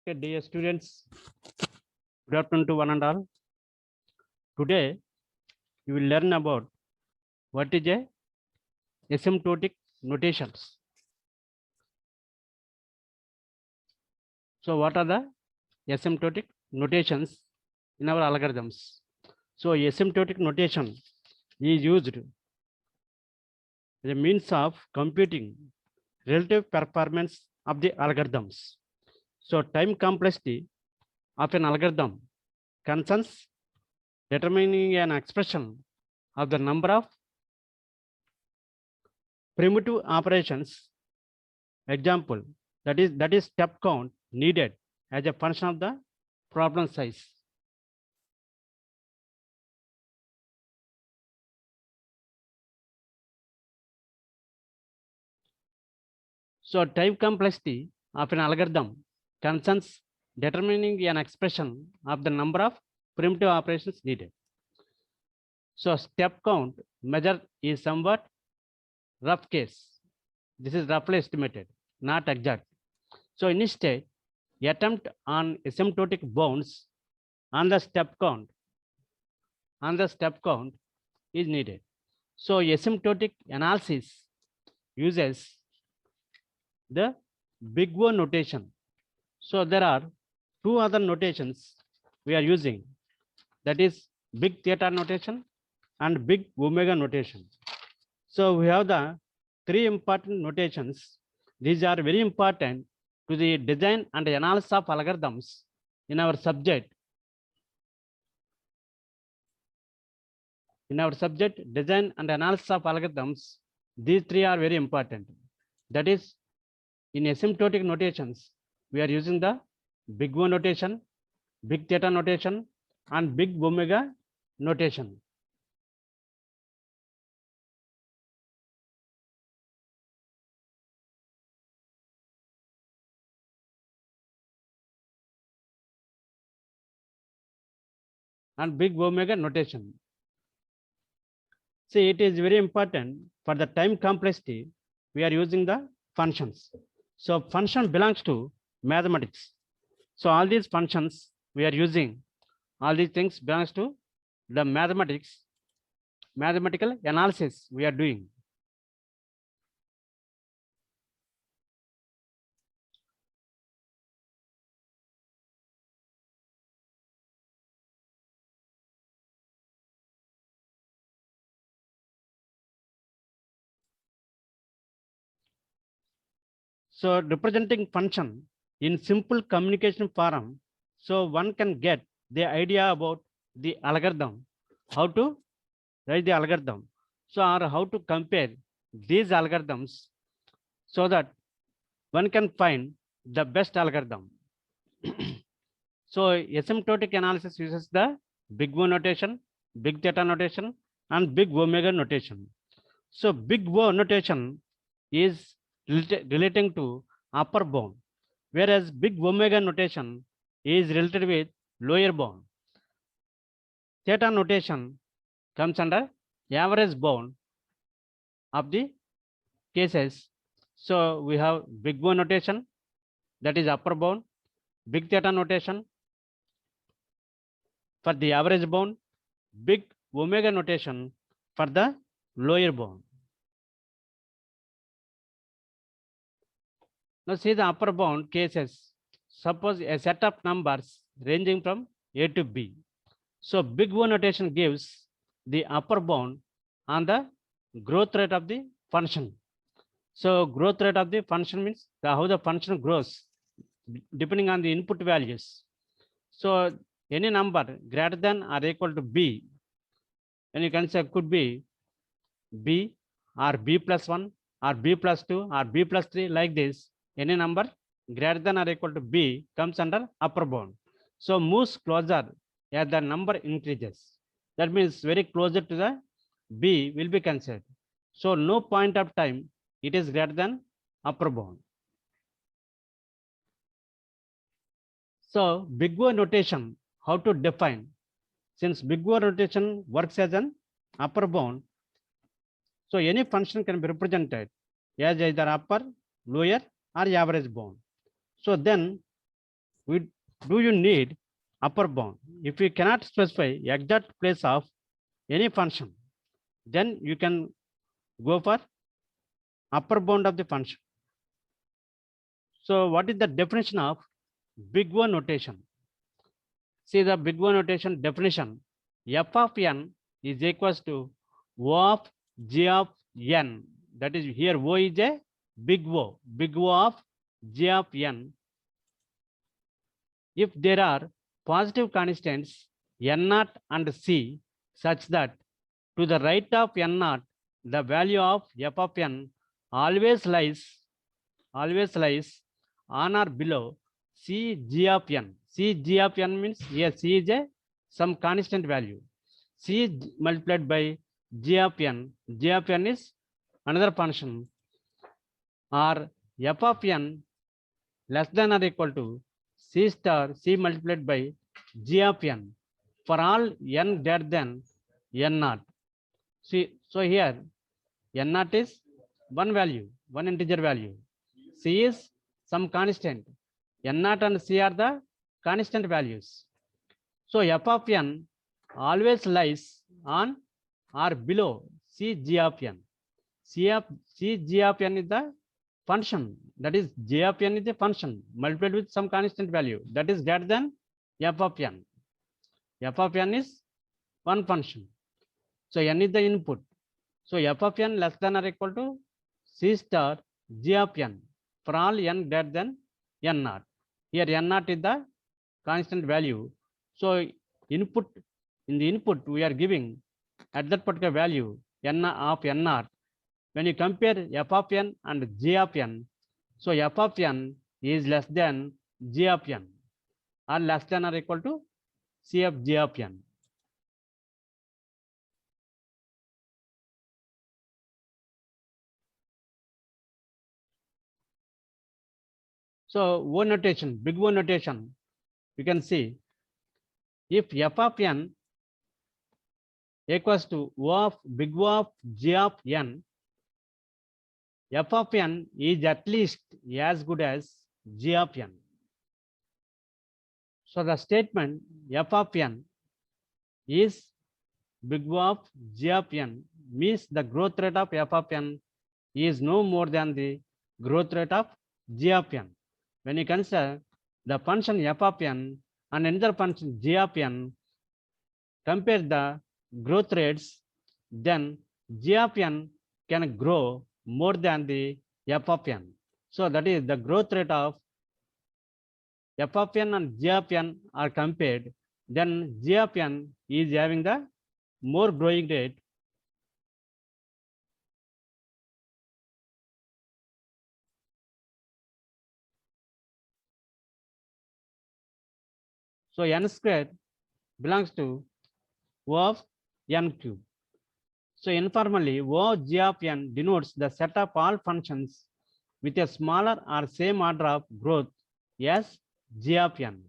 Okay, dear students, good afternoon to one and all. Today, you will learn about what is a asymptotic notations. So, what are the asymptotic notations in our algorithms? So, asymptotic notation is used as a means of computing relative performance of the algorithms. So, time complexity of an algorithm concerns determining an expression of the number of primitive operations. Example, that is step count needed as a function of the problem size. So time complexity of an algorithm concerns determining an expression of the number of primitive operations needed. So step count measure is somewhat rough case. This is roughly estimated, not exact. So instead, attempt on asymptotic bounds on the step count is needed. So asymptotic analysis uses the big O notation. So there are two other notations we are using, that is big theta notation and big omega notation. So we have the three important notations. These are very important to the design and analysis of algorithms in our subject. In our subject, design and analysis of algorithms, these three are very important. That is, in asymptotic notations, we are using the big O notation, big theta notation, and big omega notation. And big omega notation. See, it is very important for the time complexity. We are using the functions. So function belongs to mathematics. So all these functions we are using, all these things belongs to the mathematical analysis we are doing. So representing function in simple communication form, so one can get the idea about the algorithm, how to write the algorithm, so or how to compare these algorithms so that one can find the best algorithm. So asymptotic analysis uses the big O notation, big theta notation, and big omega notation. So big O notation is relating to upper bound, whereas big omega notation is related with lower bound. Theta notation comes under average bound of the cases. So we have big O notation, that is upper bound, big theta notation for the average bound, big omega notation for the lower bound. Now see the upper bound cases. Suppose a set of numbers ranging from A to B. So big O notation gives the upper bound on the growth rate of the function. So growth rate of the function means how the function grows depending on the input values. So any number greater than or equal to B, and you can say could be B or B plus 1 or B plus 2 or B plus 3, like this. Any number greater than or equal to B comes under upper bound. So moves closer as the number increases. That means very closer to the B will be considered. So no point of time it is greater than upper bound. So big O notation, how to define? Since big O notation works as an upper bound, so any function can be represented as either upper, lower, or average bound. So then do you need upper bound? If you cannot specify exact place of any function, then you can go for upper bound of the function. So what is the definition of big O notation? See the big O notation definition. F of n is equals to O of G of n. That is, here O is a big O of G of n. If there are positive constants n0 and c such that to the right of n0, the value of f of n always lies on or below c g of n. C g of n means here c is a some constant value. C is multiplied by g of n. G of n is another function, or f of n less than or equal to c star c multiplied by g of n for all n greater than n0. See, so here n0 is one value, one integer value. C is some constant. n0 and c are the constant values. So f of n always lies on or below c g of n. C g of n is the function. That is, g of n is a function multiplied with some constant value that is greater than f of n. F of n is one function. So n is the input. So f of n less than or equal to c star g of n for all n greater than n0. Here n0 is the constant value. So input, in the input we are giving at that particular value n of n0. When you compare f of n and g of n, so f of n is less than g of n or less than or equal to c of g of n. So O notation, big O notation, you can see if f of n equals to O of big O of g of n, f of n is at least as good as g of n. So the statement f of n is big O of g of n means the growth rate of f of n is no more than the growth rate of g of n. When you consider the function f of n and another function g of n, compare the growth rates, then g of n can grow more than the f of n. So that is the growth rate of f of n and g of n are compared, then g of n is having the more growing rate. So n squared belongs to O of n cube. So informally, O g of n denotes the set of all functions with a smaller or same order of growth as g of n.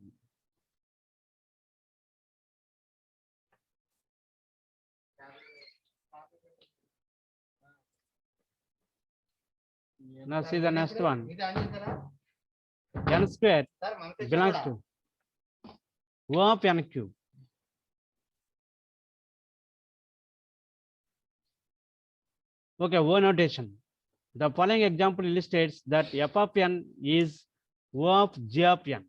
Now see the next one. N squared belongs to O of n cube. Okay, O notation. The following example illustrates that f of n is O of g of n.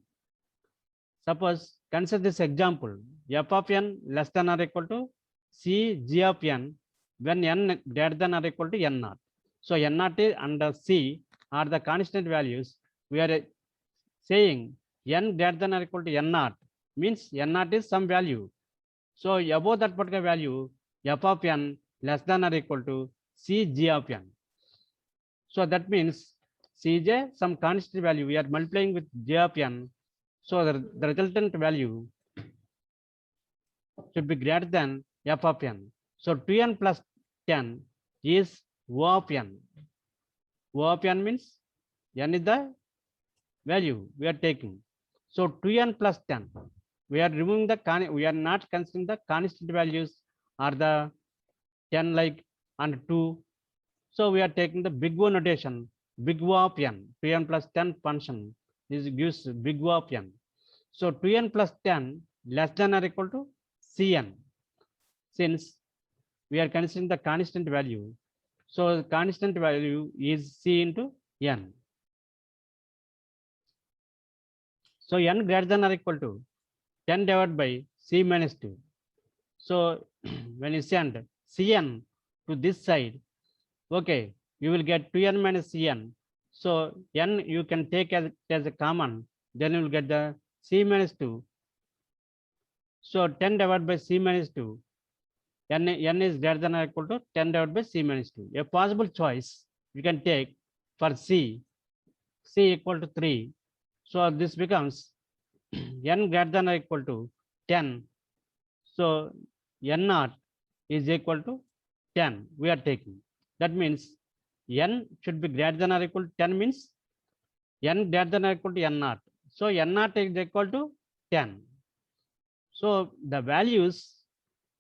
Suppose consider this example: f of n less than or equal to c g of n when n greater than or equal to n0. So n0 and c are the constant values. We are saying n greater than or equal to n0 means n0 is some value. So above that particular value, f of n less than or equal to c g of n. So that means Cj some constant value. We are multiplying with j of n. So the resultant value should be greater than f of n. So 2n plus 10 is O of n. O of n means n is the value we are taking. So 2n plus 10. We are removing the we are not considering the constant values or the 10 like and 2. So we are taking the big O notation, big O of n, 2n plus 10 function. This gives big O of n. So 2n plus 10 less than or equal to Cn. Since we are considering the constant value, so the constant value is C into n. So n greater than or equal to 10 divided by C minus 2. So when you send Cn to this side, okay, you will get 2n minus Cn. So n you can take as a common, then you will get the C minus 2. So 10 divided by C minus 2, n is greater than or equal to 10 divided by C minus 2. A possible choice you can take for C equal to 3. So this becomes n greater than or equal to 10. So n naught is equal to 10 we are taking. That means n should be greater than or equal to 10 means n greater than or equal to n naught. So n naught is equal to 10. So the values,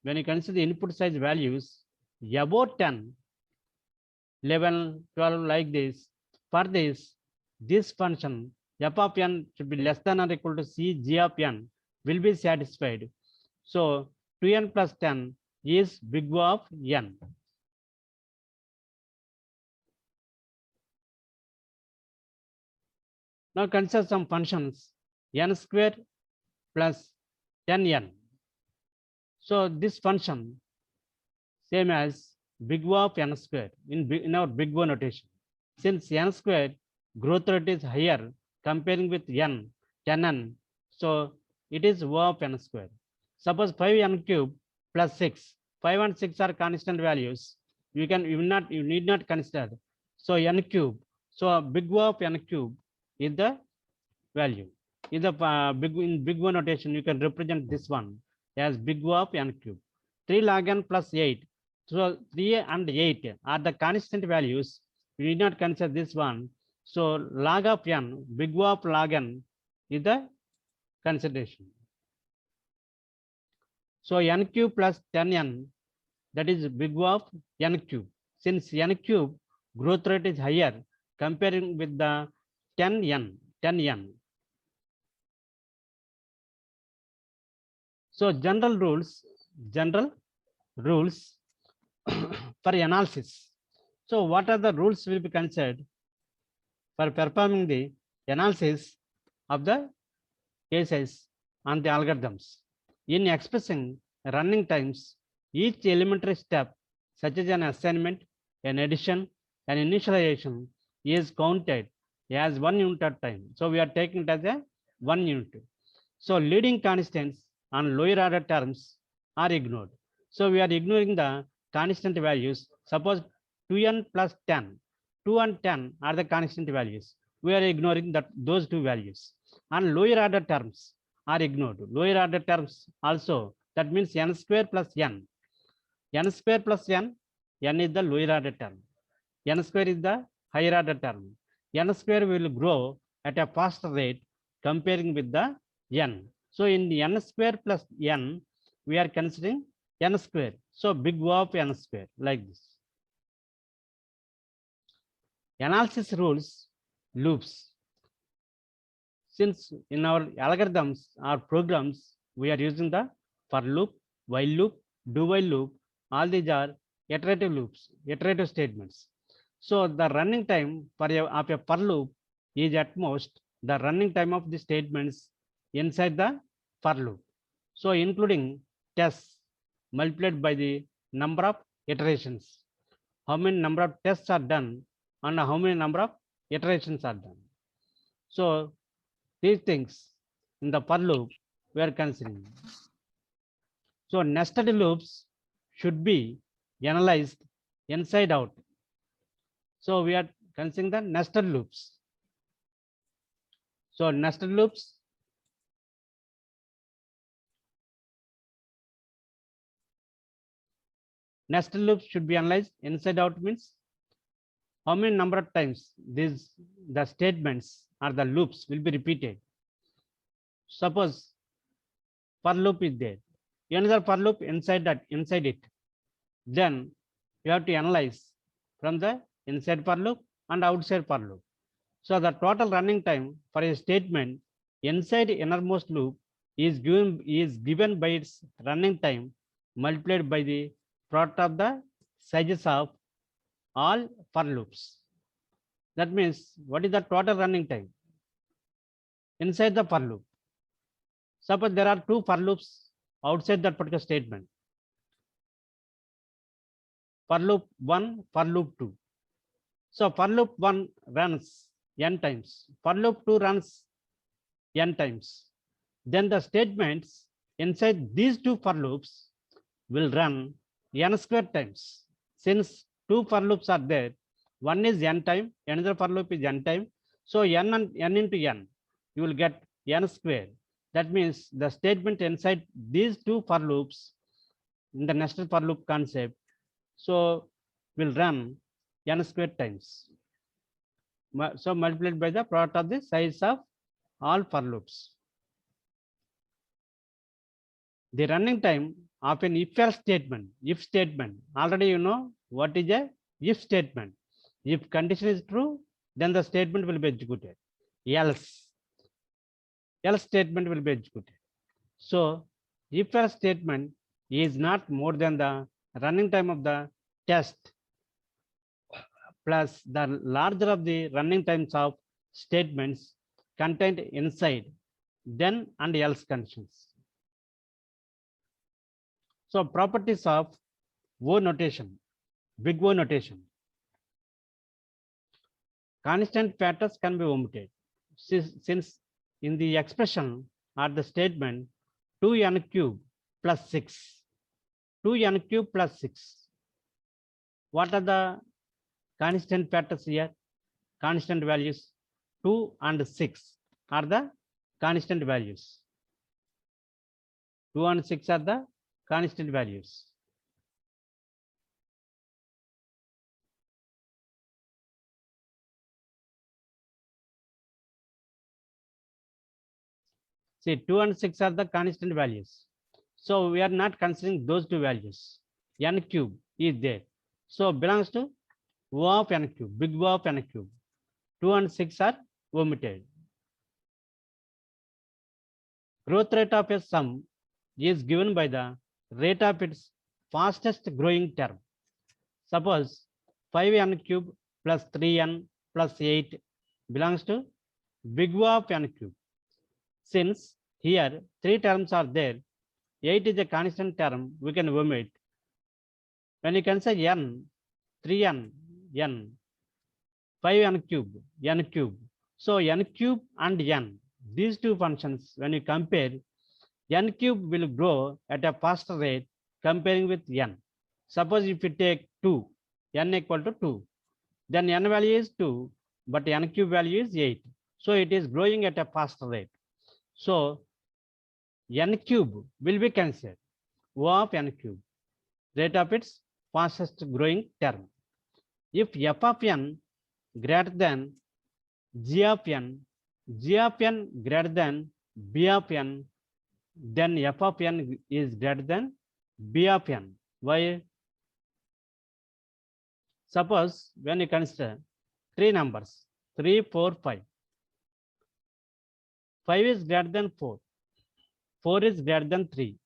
when you consider the input size values about 10, 11, 12 like this, for this function f of n should be less than or equal to C g of n will be satisfied. So 2n plus 10 is big O of n. Now consider some functions n square plus 10n. So this function same as big O of n square in our big O notation. Since n square growth rate is higher comparing with n, 10n, so it is O of n square. Suppose 5n cube plus 6, 5 and 6 are constant values. You need not consider. So n cube. So big O of n cube is the value. In the big O notation, you can represent this one as big O of n cube. 3 log n plus 8. So 3 and 8 are the constant values. You need not consider this one. So log of n, big O of log n is the consideration. So n cube plus 10n, that is big O of n cube. Since n cube growth rate is higher comparing with the 10n. So general rules for analysis. So what are the rules will be considered for performing the analysis of the cases on the algorithms? In expressing running times, each elementary step such as an assignment, an addition, an initialization is counted as 1 unit at time. So we are taking it as a 1 unit. So leading constants on lower order terms are ignored. So we are ignoring the constant values. Suppose 2n plus 10, 2 and 10 are the constant values. We are ignoring those two values. And lower order terms are ignored. Lower order terms also, that means n square plus n. N square plus n is the lower order term. N square is the higher order term. N square will grow at a faster rate comparing with the n. So in the n square plus n, we are considering n square. So big O of n square like this. Analysis rules, loops. Since in our algorithms or programs, we are using the for loop, while loop, do while loop, all these are iterative loops, iterative statements. So the running time of a for loop is at most the running time of the statements inside the for loop. So including tests multiplied by the number of iterations. How many number of tests are done and how many number of iterations are done. So these things in the for loop we are considering. So nested loops should be analyzed inside out. So we are considering the nested loops. So nested loops should be analyzed inside out means how many number of times the statements or the loops will be repeated. Suppose for loop is there, another for loop inside it, then you have to analyze from the inside for loop and outside for loop. So the total running time for a statement inside innermost loop is given by its running time multiplied by the product of the sizes of all for loops. That means what is the total running time inside the for loop? Suppose there are two for loops outside that particular statement. For loop 1, for loop 2. So for loop 1 runs n times, for loop 2 runs n times. Then the statements inside these two for loops will run n square times. Since two for loops are there, one is n time, another for loop is n time. So n and n into n, you will get n square. That means the statement inside these two for loops in the nested for loop concept, so will run n square times. So multiplied by the product of the size of all for loops. The running time of an if-else statement, already you know what is a if statement. If condition is true, then the statement will be executed. Else statement will be executed. So if-else statement is not more than the running time of the test plus the larger of the running times of statements contained inside then and else conditions. So properties of O notation, big O notation. Constant factors can be omitted since in the expression or the statement 2n cube plus 6, 2n cube plus 6. What are the constant factors here? Constant values 2 and 6 are the constant values. 2 and 6 are the constant values. See, 2 and 6 are the constant values. So we are not considering those two values. N cube is there. So belongs to O of n cube, big O of n cube. 2 and 6 are omitted. Growth rate of a sum is given by the rate of its fastest growing term. Suppose 5n cube plus 3n plus 8 belongs to big O of n cube. Since here 3 terms are there, 8 is a constant term, we can omit. When you can say n, 3n, n, 5n cube, n cube. So n cube and n, these two functions, when you compare, n cube will grow at a faster rate comparing with n. Suppose if you take 2, n equal to 2, then n value is 2, but n cube value is 8. So it is growing at a faster rate. So n cube will be considered O of n cube, rate of its fastest growing term. If f of n greater than g of n greater than b of n, then f of n is greater than b of n. Why? Suppose when you consider three numbers, 3, 4, 5. 5 is greater than 4. 4 is greater than 3.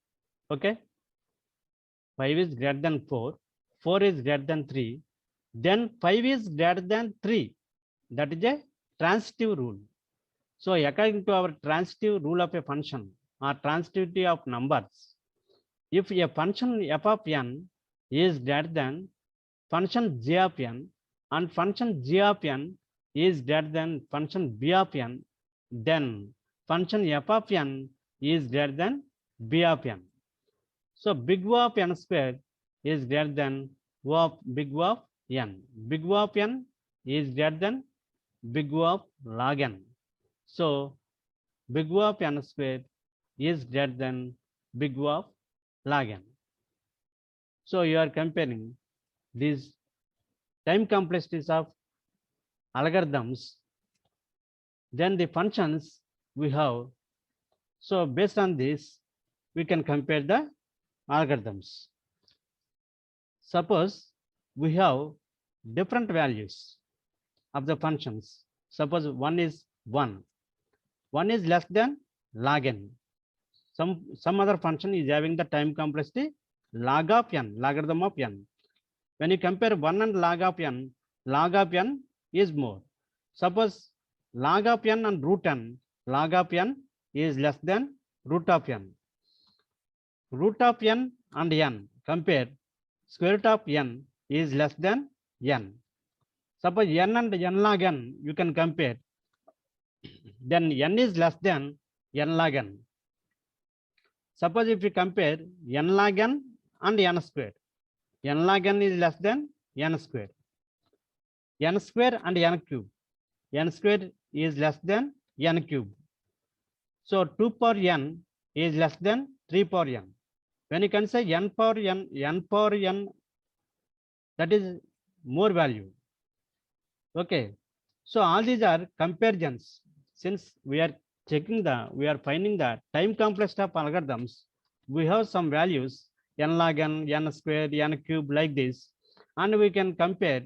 Okay. 5 is greater than 4. 4 is greater than 3. Then 5 is greater than 3. That is a transitive rule. So according to our transitive rule of a function or transitivity of numbers, if a function f of n is greater than function g of n and function g of n is greater than function b of n, then function f of n is greater than b of n. So big O of n square is greater than O of big O of n. Big O of n is greater than big O of log n. So big O of n square is greater than big O of log n. So you are comparing these time complexities of algorithms, then the functions we have. So based on this, we can compare the algorithms. Suppose we have different values of the functions. Suppose one is 1, 1 is less than log n. Some other function is having the time complexity log of n, logarithm of n. When you compare 1 and log of n is more. Suppose log of n and root n, log of n is less than root of n. Root of n and n, compare square root of n is less than n. Suppose n and n log n you can compare, then n is less than n log n. Suppose if you compare n log n and n square, n log n is less than n square. N square and n cube. N square is less than n cube. So 2 power n is less than 3 power n. When you can say n power n, that is more value. Okay. So all these are comparisons. Since we are finding the time complexity of algorithms, we have some values n log n square, n cube like this, and we can compare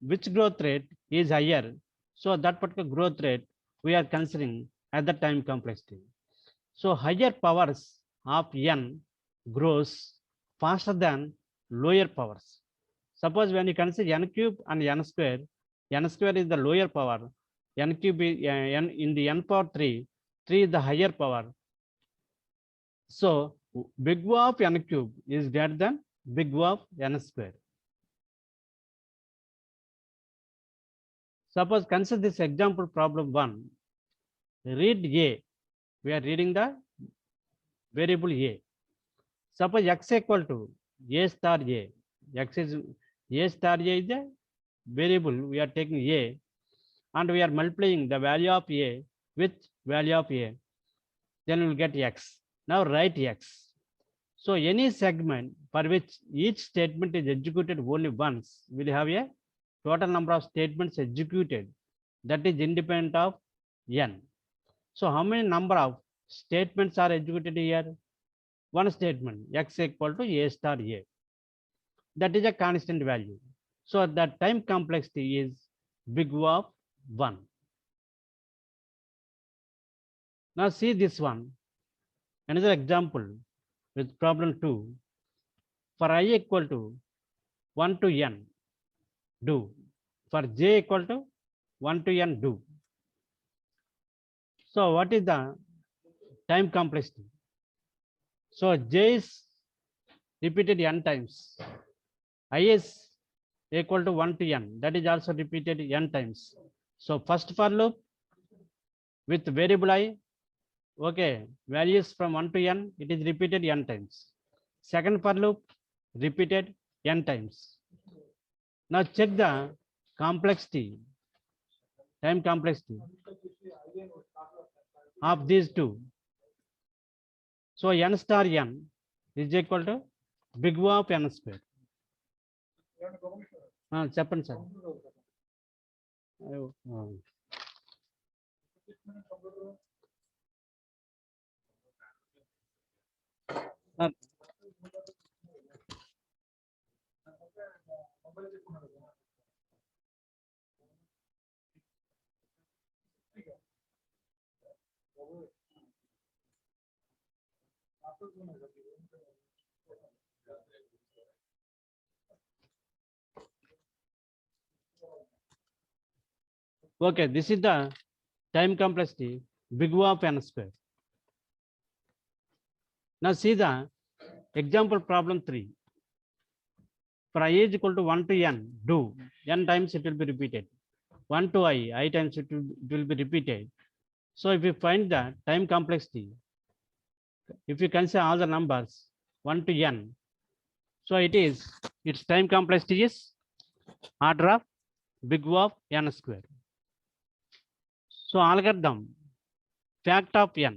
which growth rate is higher. So that particular growth rate we are considering as the time complexity. So higher powers of n grows faster than lower powers. Suppose when you consider n cube and n square is the lower power, n cube is n in the n power 3 is the higher power. So big O of n cube is greater than big O of n square. Suppose consider this example problem 1. Read A. We are reading the variable A. Suppose x equal to A star A. X is A star A is the variable. We are taking A and we are multiplying the value of A with value of A. Then we will get x. Now write x. So any segment for which each statement is executed only once will have a total number of statements executed that is independent of n. So how many number of statements are executed here? One statement, x equal to A star A. That is a constant value. So the time complexity is big O of 1. Now see this one. Another example with problem 2. For I equal to 1 to n, do. For j equal to 1 to n, do. So what is the time complexity? So j is repeated n times. I is equal to 1 to n. That is also repeated n times. So first for loop with variable I, okay, values from 1 to n, it is repeated n times. Second for loop, repeated n times. Now check the complexity, time complexity of these two. So n star n is equal to big O of n square. చెప్పండి sir. Okay, this is the time complexity big O of n square. Now see the example problem 3. For I is equal to 1 to n, do. N times it will be repeated. 1 to I times it will be repeated. So if you find the time complexity, if you consider all the numbers 1 to n, so its time complexity is order of big O of n square. So algorithm fact of n.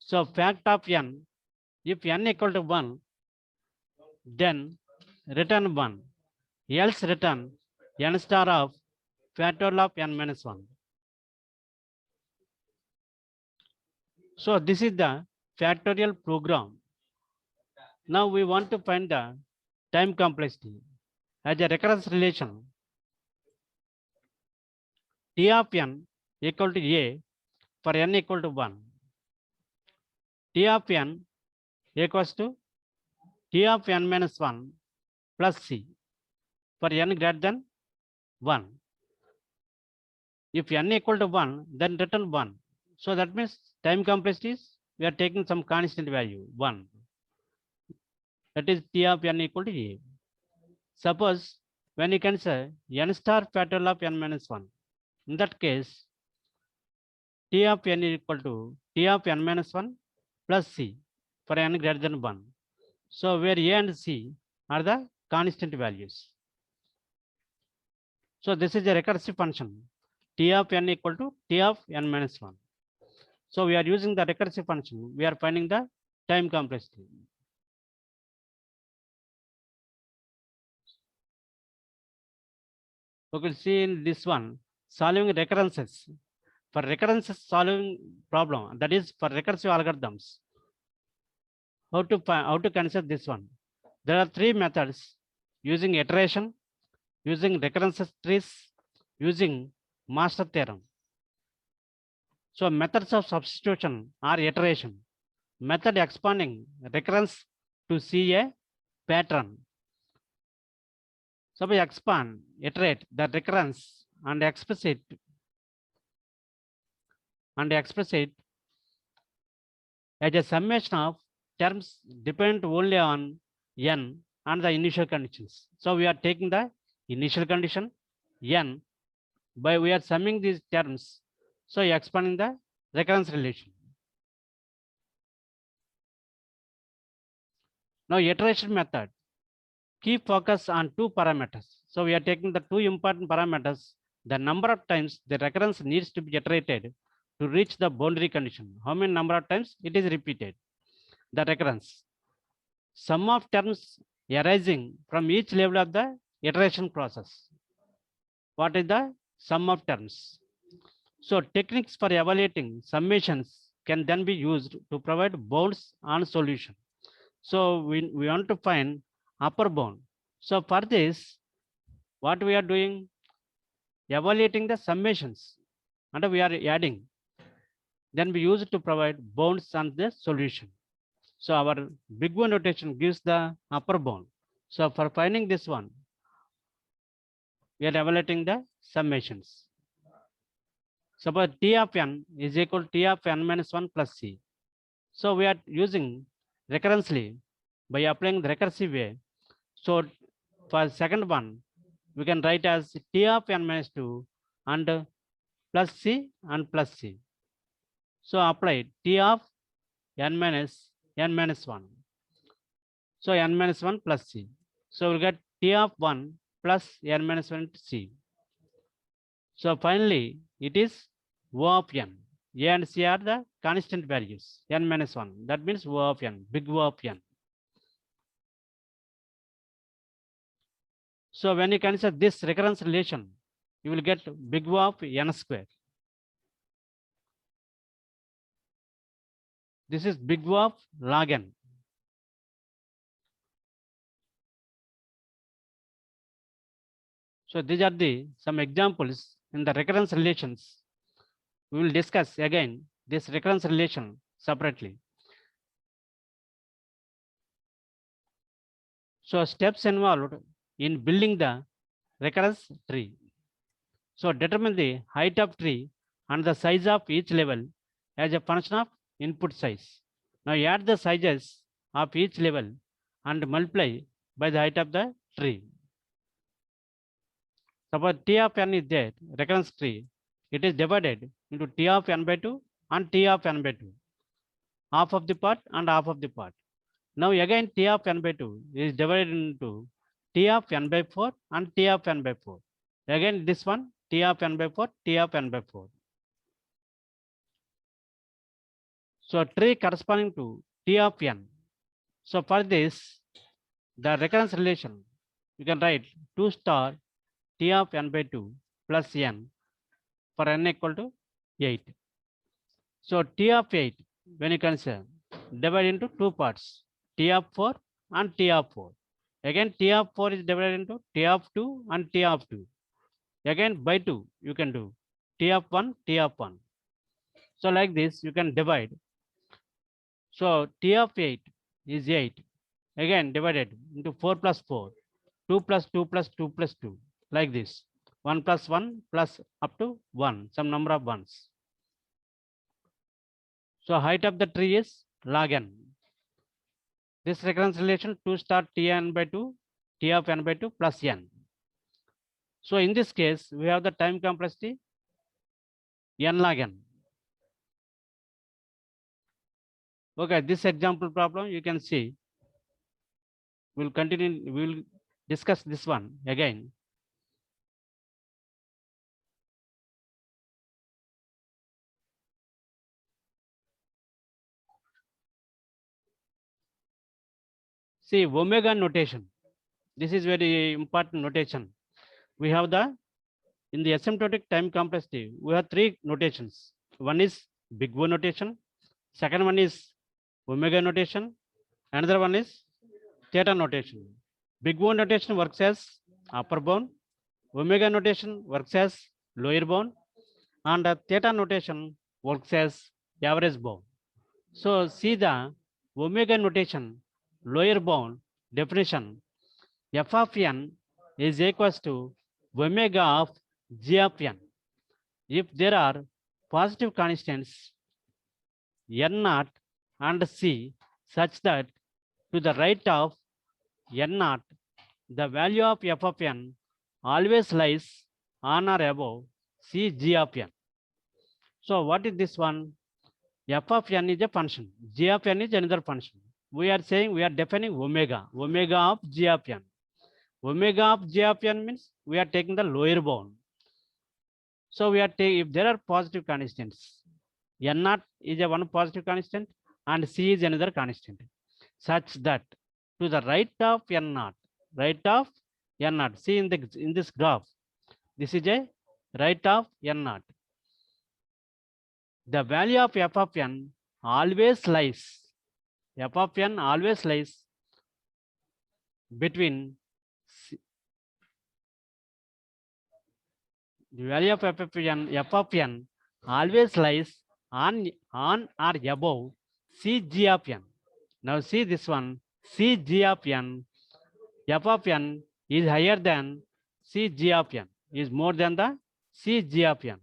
So fact of n, if n equal to 1, then return 1, else return n star of factorial of n minus 1. So this is the factorial program. Now we want to find the time complexity as a recurrence relation. T of n equal to A for n equal to 1. T of n equals to T of n minus 1 plus C for n greater than 1. If n equal to 1, then return 1. So that means time complexity is, we are taking some constant value 1. That is T of n equal to A. Suppose when you consider n star factorial of n minus 1, in that case, T of n is equal to T of n minus 1 plus C for n greater than 1. So where A and C are the constant values. So this is a recursive function. T of n equal to T of n minus 1. So we are using the recursive function. We are finding the time complexity. We will see in this one, solving recurrences. For recurrences solving problem, that is for recursive algorithms, how to consider this one. There are 3 methods: using iteration, using recurrences trees, using master theorem. So methods of substitution are iteration, method expanding recurrence to see a pattern. So we expand, iterate the recurrence and express it as a summation of terms depend only on n and the initial conditions. So we are taking the initial condition n by we are summing these terms. So expanding the recurrence relation. Now iteration method, keep focus on 2 parameters. So we are taking the 2 important parameters, the number of times the recurrence needs to be iterated to reach the boundary condition. How many number of times it is repeated, the recurrence. Sum of terms arising from each level of the iteration process. What is the sum of terms? So techniques for evaluating summations can then be used to provide bounds on solution. So we want to find upper bound. So for this, what we are doing, evaluating the summations, and we are adding. Then we use it to provide bounds on the solution. So our big one notation gives the upper bound. So for finding this one, we are evaluating the summations. Suppose T of n is equal to T of n minus 1 plus C. So we are using recurrently by applying the recursive way. So for second one, we can write as T of n minus 2 and plus C and plus C. So apply T of n minus 1. So n minus 1 plus C. So we'll get T of 1 plus n minus 1 C. So finally, it is O of n. A and C are the constant values, n minus 1. That means O of n, big O of n. So when you consider this recurrence relation, you will get big O of n square. This is big O of log n. So these are some examples in the recurrence relations. We will discuss again this recurrence relation separately. So steps involved in building the recurrence tree. So determine the height of tree and the size of each level as a function of input size. Now add the sizes of each level and multiply by the height of the tree. Suppose T of n is there, recurrence tree, it is divided into T of n by 2 and T of n by 2. Half of the part and half of the part. Now again T of n by 2 is divided into T of n by 4 and T of n by 4. Again this one T of n by 4, T of n by 4. So tree corresponding to T of n. So for this, the recurrence relation, you can write 2 star T of n by 2 plus n for n equal to 8. So T of 8, when you consider, divide into 2 parts, T of 4 and T of 4. Again T of 4 is divided into T of 2 and T of 2. Again by 2 you can do. T of 1, T of 1. So like this, you can divide. So T of 8 is 8. Again, divided into 4 plus 4, 2 plus 2 plus 2 plus 2, like this. 1 plus 1 plus up to 1, some number of ones. So height of the tree is log n. This reconciliation 2 star Tn by 2, T of n by 2 plus n. So in this case, we have the time complexity n log n. Okay, this example problem you can see. We'll continue, we will discuss this one again. See, omega notation. This is very important notation. We have in the asymptotic time complexity, we have three notations. One is big O notation. Second one is omega notation. Another one is theta notation. Big O notation works as upper bound. Omega notation works as lower bound. And theta notation works as average bound. So see the omega notation lower bound definition. F of n is equals to omega of g of n. If there are positive constants n naught and c such that to the right of n naught, the value of f of n always lies on or above c g of n. So what is this one? F of n is a function. G of n is another function. We are saying we are defining omega of g of n. Omega of g of n means we are taking the lower bound. So we are taking, if there are positive constants, n naught is a one positive constant and c is another constant, such that to the right of n naught, see in this graph, this is a right of n naught. The value of f of n always lies, between the value of f of n always lies on or above c g of n. Now see this one, c g of n, f of n is higher than c g of n, is more than the c g of n.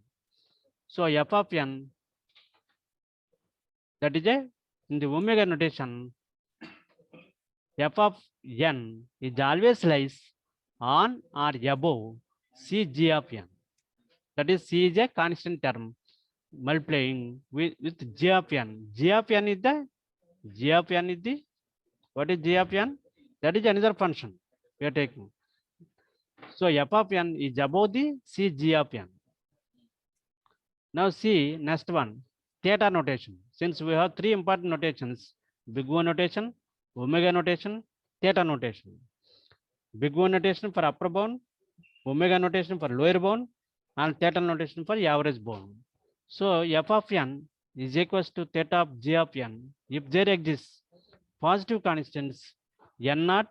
So f of n, that is in the omega notation, f of n is always lies on or above c g of n. That is, c is a constant term multiplying with g of n. G of n is the what is g of n? That is another function we are taking. So f of n is above the c g of n. Now see next one, theta notation. Since we have three important notations, big O notation, omega notation, theta notation. Big O notation for upper bound, omega notation for lower bound, and theta notation for average bound. So f of n is equals to theta of g of n if there exists positive constants n naught,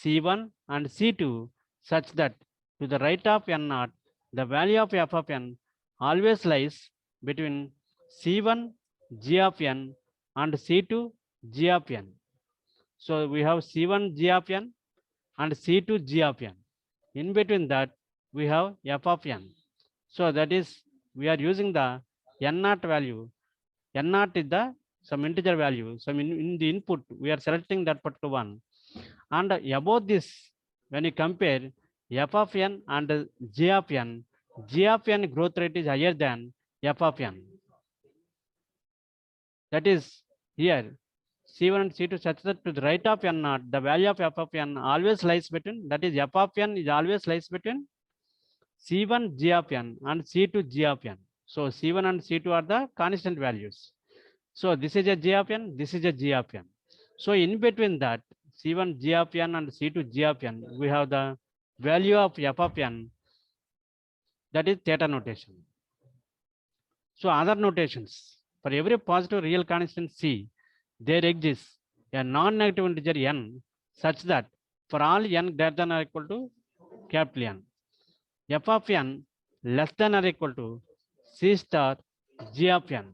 c1 and c2 such that to the right of n naught, the value of f of n always lies between c1 g of n and c2 g of n. So we have c1 g of n and c2 g of n. In between that, we have f of n. So that is, we are using the n naught value. N naught is the some integer value. So in the input, we are selecting that particular one. And above this, when you compare f of n and g of n growth rate is higher than f of n. That is here, c1 and c2 such that to the right of n naught, the value of f of n always lies between, that is f of n is always lies between c1 g of n and c2 g of n. So c1 and c2 are the constant values. So this is a g of n, this is a g of n. So in between that, c1 g of n and c2 g of n, we have the value of f of n, that is theta notation. So other notations, for every positive real constant c, there exists a non-negative integer n such that for all n greater than or equal to capital N, f of n less than or equal to C star G of n.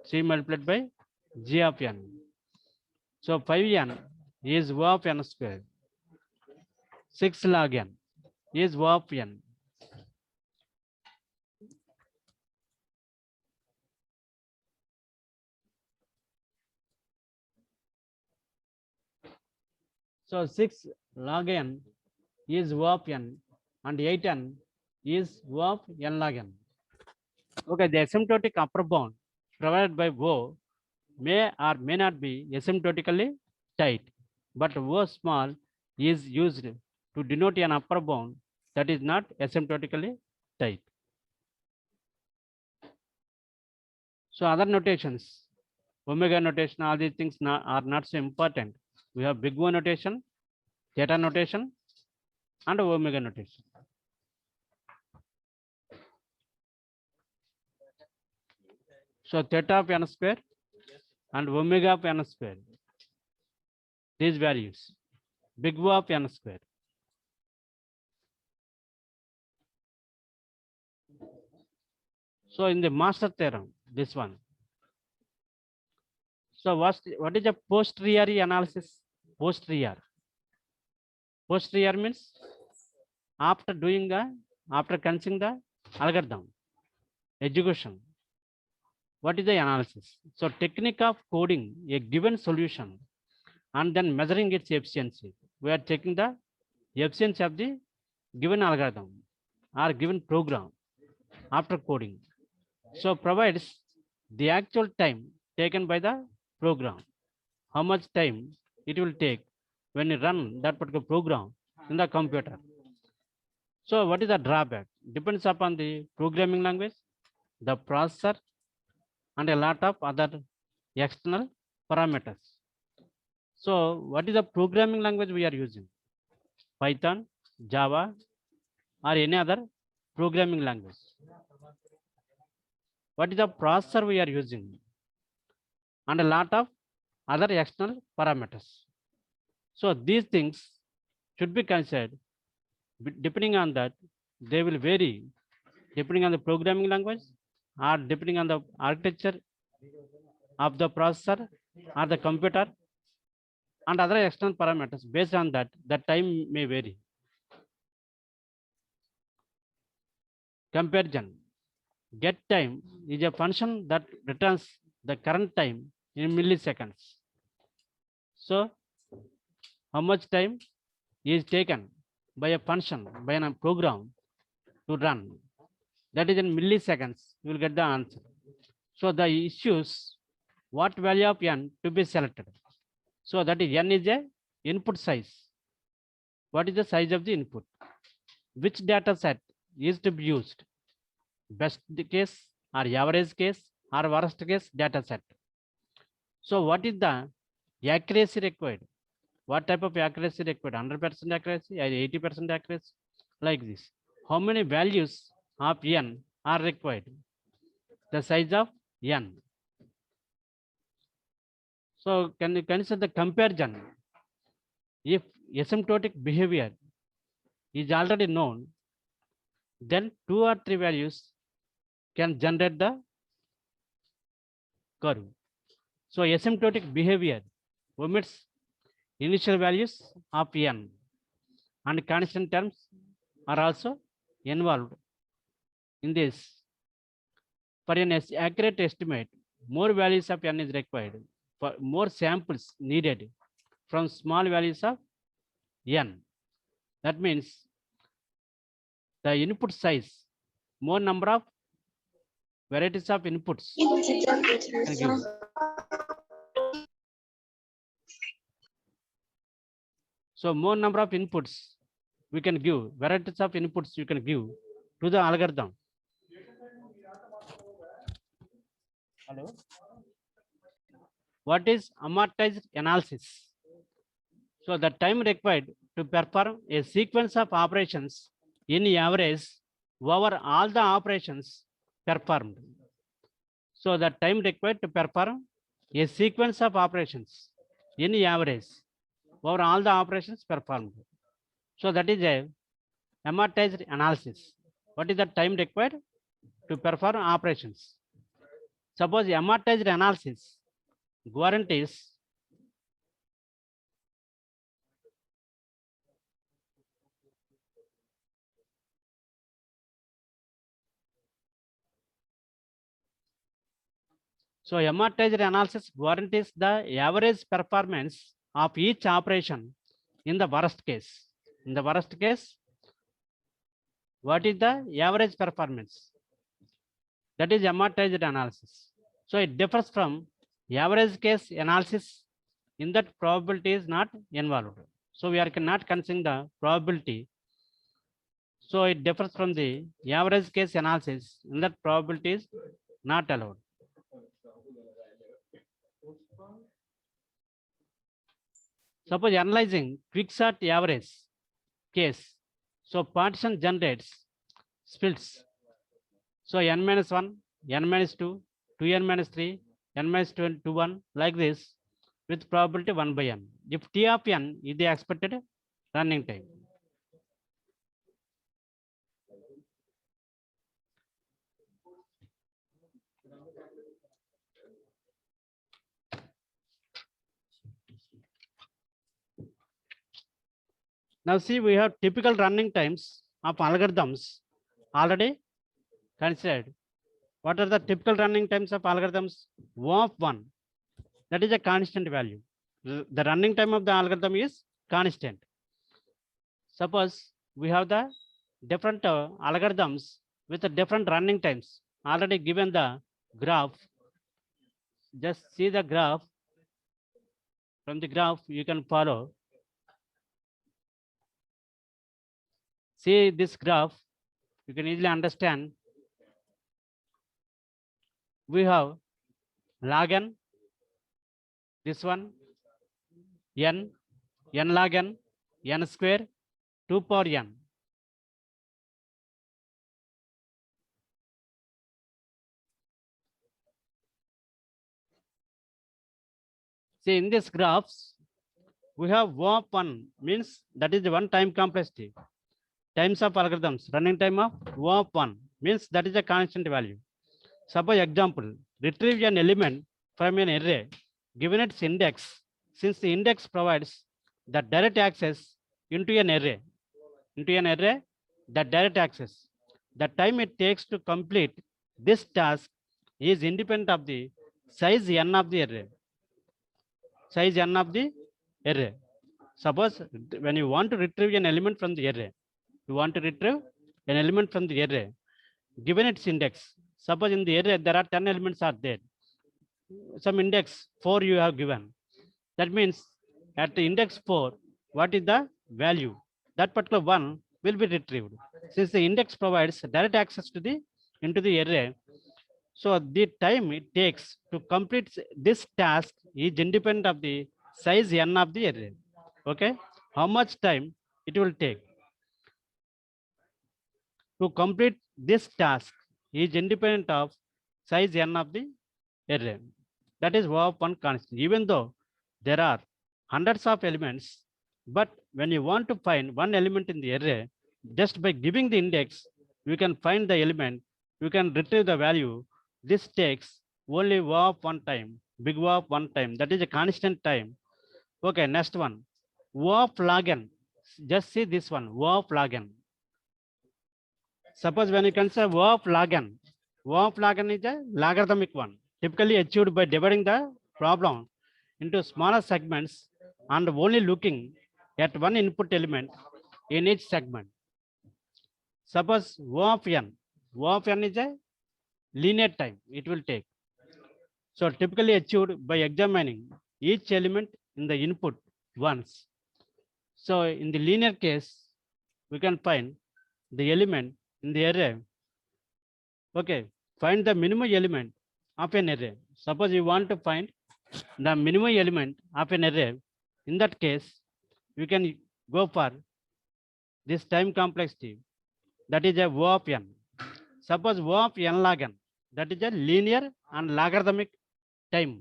C multiplied by G of n. So 5n is O of n square. 6 log n is O of n. So 6 log n is O of n and 8n is O of n log n. Okay, the asymptotic upper bound provided by O may or may not be asymptotically tight, but O small is used to denote an upper bound that is not asymptotically tight. So other notations, omega notation, all these things are not so important. We have big O notation, theta notation, and omega notation. So theta of n square and omega of n square, these values, big O of n square. So in the master theorem, this one. So what is a posteriori analysis? Posterior means after considering the algorithm execution. What is the analysis? So technique of coding a given solution and then measuring its efficiency. We are checking the efficiency of the given algorithm or given program after coding. So provides the actual time taken by the program, how much time it will take when you run that particular program in the computer. So what is the drawback? Depends upon the programming language, the processor, and a lot of other external parameters. So what is the programming language we are using? Python, Java, or any other programming language? What is the processor we are using? And a lot of other external parameters. So these things should be considered. Depending on that, they will vary depending on the programming language or depending on the architecture of the processor or the computer and other external parameters. Based on that, the time may vary. Comparison. Get time is a function that returns the current time in milliseconds. So how much time is taken by a function, by a program to run? That is in milliseconds, you will get the answer. So the issues, what value of n to be selected? So that is n is a input size. What is the size of the input? Which data set is to be used? Best case or average case or worst case data set. So what is the accuracy required? What type of accuracy required? 100% accuracy or 80% accuracy? Like this. How many values of n are required? The size of n. So can you consider the comparison? If asymptotic behavior is already known, then 2 or 3 values can generate the curve. So asymptotic behavior omits initial values of n and constant terms are also involved in this. For an accurate estimate, more values of n is required. For more samples needed from small values of n. That means the input size, more number of varieties of inputs. So more number of inputs we can give, varieties of inputs you can give to the algorithm. Hello. What is amortized analysis? So the time required to perform a sequence of operations in average over all the operations performed. So the time required to perform a sequence of operations in average over all the operations performed. So that is a amortized analysis. What is the time required? to perform operations. Suppose amortized analysis guarantees so amortized analysis guarantees the average performance of each operation in the worst case. In the worst case, what is the average performance? That is amortized analysis. So it differs from average case analysis in that probability is not involved. So we are not considering the probability. So it differs from the average case analysis in that probability is not allowed. Suppose analyzing quicksort average case. So partition generates splits. So n minus 1, n minus 2, 2n minus 3, n minus 2, 1 like this with probability 1 by n. If T of n is the expected running time. Now see, we have typical running times of algorithms already considered. What are the typical running times of algorithms? O of 1, that is a constant value. The running time of the algorithm is constant. Suppose we have the different algorithms with the different running times already given the graph. Just see the graph. From the graph you can follow. See this graph, you can easily understand. We have log n, this one, n log n, n square, 2 power n. See in this graphs, we have O of 1 means that is the one time complexity. Times of algorithms, running time of O of 1 means that is a constant value. Suppose example, retrieve an element from an array given its index. Since the index provides the direct access into an array, the direct access, the time it takes to complete this task is independent of the size n of the array. Size n of the array. Suppose when you want to retrieve an element from the array, given its index. Suppose in the array there are 10 elements are there. Some index 4 you have given. That means at the index 4, what is the value? That particular one will be retrieved. Since the index provides direct access to the into the array, so the time it takes to complete this task is independent of the size n of the array. Okay, how much time it will take to complete this task is independent of size n of the array. That is O of 1 constant. Even though there are hundreds of elements, but when you want to find one element in the array, just by giving the index, you can find the element, you can retrieve the value. This takes only O of 1 time, big O of 1 time. That is a constant time. Okay, next one, O of log n. Just see this one, O of log n. Suppose when you consider O of log n is a logarithmic one, typically achieved by dividing the problem into smaller segments and only looking at one input element in each segment. Suppose O of n is a linear time it will take. So typically achieved by examining each element in the input once. So in the linear case, we can find the element in the array. Okay, find the minimum element of an array. Suppose you want to find the minimum element of an array. In that case, you can go for this time complexity, that is a O of n. Suppose O of n log n, that is a linear and logarithmic time.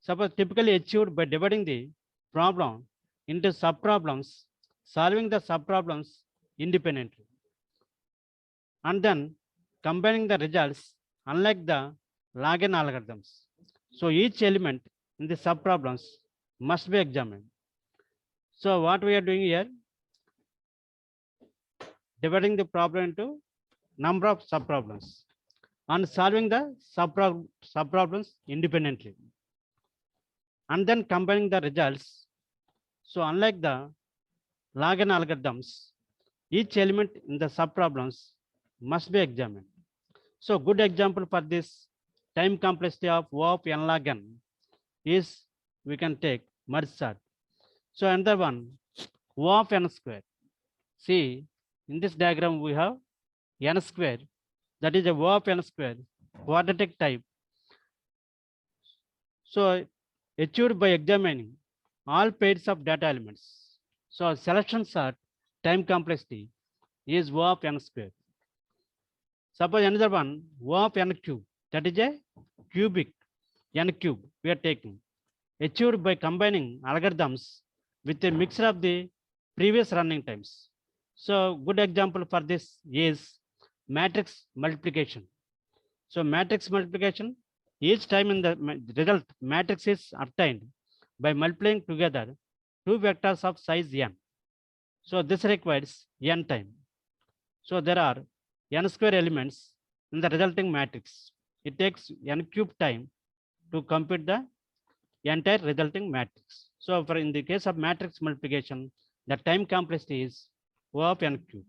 Suppose typically achieved by dividing the problem into subproblems, solving the subproblems independently. And then combining the results unlike the log n algorithms. So each element in the subproblems must be examined. So what we are doing here, dividing the problem into number of subproblems and solving the subproblems independently, and then combining the results. So unlike the log n algorithms, each element in the subproblems must be examined. So good example for this time complexity of O of n log n is we can take merge sort. So another one, O of n square. See, in this diagram we have n square, that is a O of n square quadratic type. So achieved by examining all pairs of data elements. So selection sort time complexity is O of n square. Suppose another one, O of n cube, that is a cubic n cube we are taking, achieved by combining algorithms with a mixture of the previous running times. So good example for this is matrix multiplication. So matrix multiplication, each time in the result matrix is obtained by multiplying together two vectors of size n. So this requires n time. So there are n square elements in the resulting matrix. It takes n cube time to compute the entire resulting matrix. So for in the case of matrix multiplication, the time complexity is O of n cube.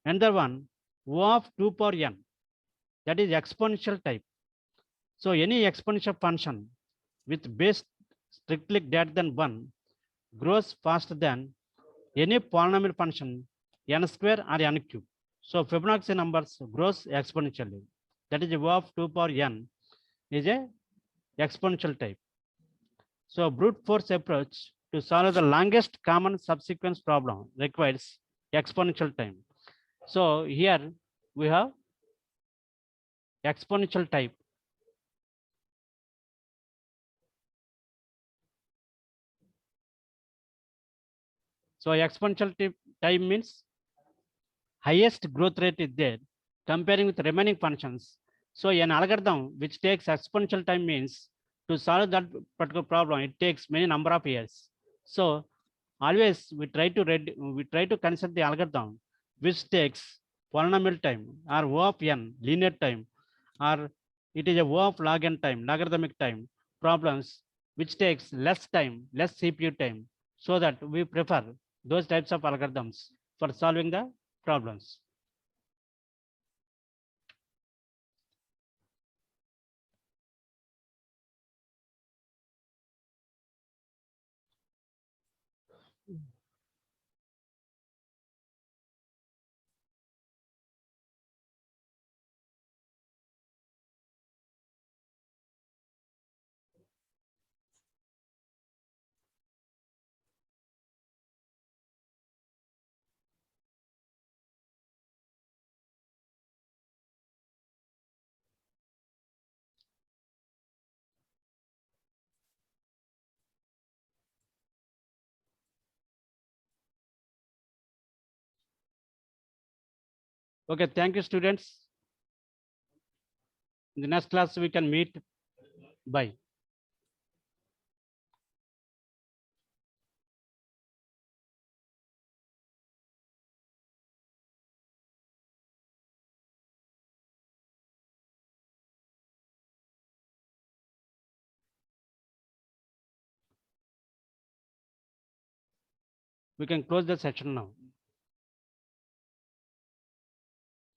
Another one, O of 2 power n, that is exponential type. So any exponential function with base strictly greater than 1 grows faster than any polynomial function n square or n cube. So Fibonacci numbers grows exponentially. That is O of 2 power n is a exponential type. So brute force approach to solve the longest common subsequence problem requires exponential time. So here we have exponential type. So exponential type means highest growth rate is there comparing with remaining functions. So an algorithm which takes exponential time means to solve that particular problem, it takes many number of years. So always we try to consider the algorithm which takes polynomial time or O of n linear time, or it is a O of log n time logarithmic time problems which takes less time, less CPU time, so that we prefer those types of algorithms for solving the problems. Okay, thank you, students. In the next class, we can meet. Bye. We can close the session now.